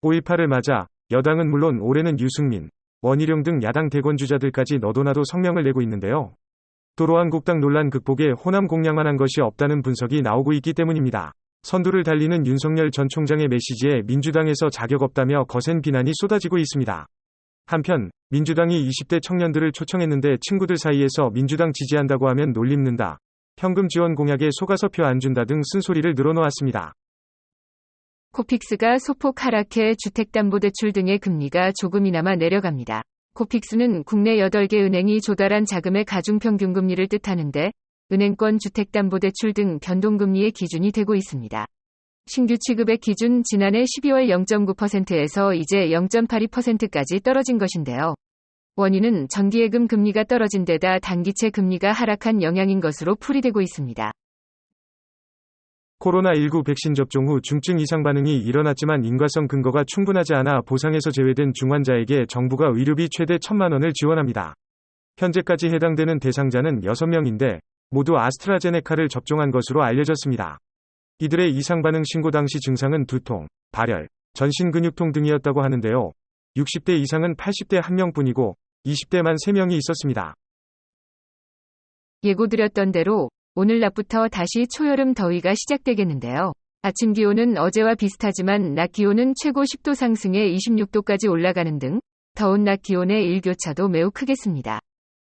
5.18을 맞아 여당은 물론 올해는 유승민, 원희룡 등 야당 대권주자들까지 너도나도 성명을 내고 있는데요. 도로한국당 논란 극복에 호남 공략만 한 것이 없다는 분석이 나오고 있기 때문입니다. 선두를 달리는 윤석열 전 총장의 메시지에 민주당에서 자격 없다며 거센 비난이 쏟아지고 있습니다. 한편 민주당이 20대 청년들을 초청했는데 친구들 사이에서 민주당 지지한다고 하면 놀림는다, 현금 지원 공약에 속아서 표 안 준다 등 쓴소리를 늘어놓았습니다. 코픽스가 소폭 하락해 주택담보대출 등의 금리가 조금이나마 내려갑니다. 코픽스는 국내 8개 은행이 조달한 자금의 가중평균금리를 뜻하는데 은행권 주택담보대출 등 변동금리의 기준이 되고 있습니다. 신규 취급액 기준 지난해 12월 0.9%에서 이제 0.82%까지 떨어진 것인데요. 원인은 정기예금 금리가 떨어진 데다 단기채 금리가 하락한 영향인 것으로 풀이되고 있습니다. 코로나19 백신 접종 후 중증 이상 반응이 일어났지만 인과성 근거가 충분하지 않아 보상에서 제외된 중환자에게 정부가 의료비 최대 1,000만 원을 지원합니다. 현재까지 해당되는 대상자는 6명인데 모두 아스트라제네카를 접종한 것으로 알려졌습니다. 이들의 이상 반응 신고 당시 증상은 두통, 발열, 전신근육통 등이었다고 하는데요. 60대 이상은 80대 1명뿐이고 20대만 3명이 있었습니다. 예고드렸던 대로 오늘 낮부터 다시 초여름 더위가 시작되겠는데요. 아침 기온은 어제와 비슷하지만 낮 기온은 최고 10도 상승에 26도까지 올라가는 등 더운 낮 기온의 일교차도 매우 크겠습니다.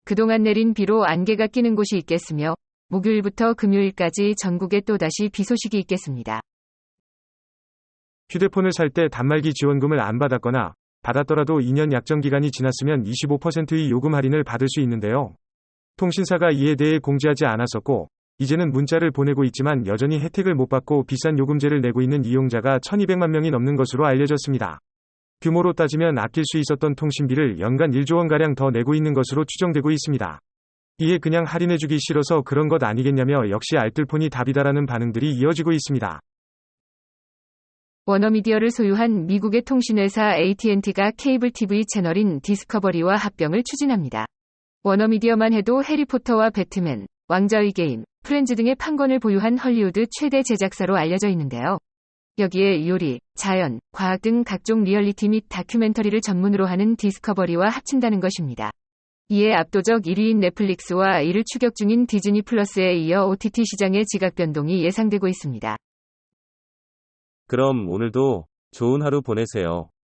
그동안 내린 비로 안개가 끼는 곳이 있겠으며 목요일부터 금요일까지 전국에 또다시 비 소식이 있겠습니다. 휴대폰을 살 때 단말기 지원금을 안 받았거나 받았더라도 2년 약정 기간이 지났으면 25%의 요금 할인을 받을 수 있는데요. 통신사가 이에 대해 공지하지 않았었고 이제는 문자를 보내고 있지만 여전히 혜택을 못 받고 비싼 요금제를 내고 있는 이용자가 1,200만 명이 넘는 것으로 알려졌습니다. 규모로 따지면 아낄 수 있었던 통신비를 연간 1조 원가량 더 내고 있는 것으로 추정되고 있습니다. 이에 그냥 할인해주기 싫어서 그런 것 아니겠냐며 역시 알뜰폰이 답이다라는 반응들이 이어지고 있습니다. 워너미디어를 소유한 미국의 통신회사 AT&T가 케이블 TV 채널인 디스커버리와 합병을 추진합니다. 워너미디어만 해도 해리포터와 배트맨, 왕좌의 게임, 프렌즈 등의 판권을 보유한 헐리우드 최대 제작사로 알려져 있는데요. 여기에 요리, 자연, 과학 등 각종 리얼리티 및 다큐멘터리를 전문으로 하는 디스커버리와 합친다는 것입니다. 이에 압도적 1위인 넷플릭스와 이를 추격 중인 디즈니 플러스에 이어 OTT 시장의 지각 변동이 예상되고 있습니다. 그럼 오늘도 좋은 하루 보내세요.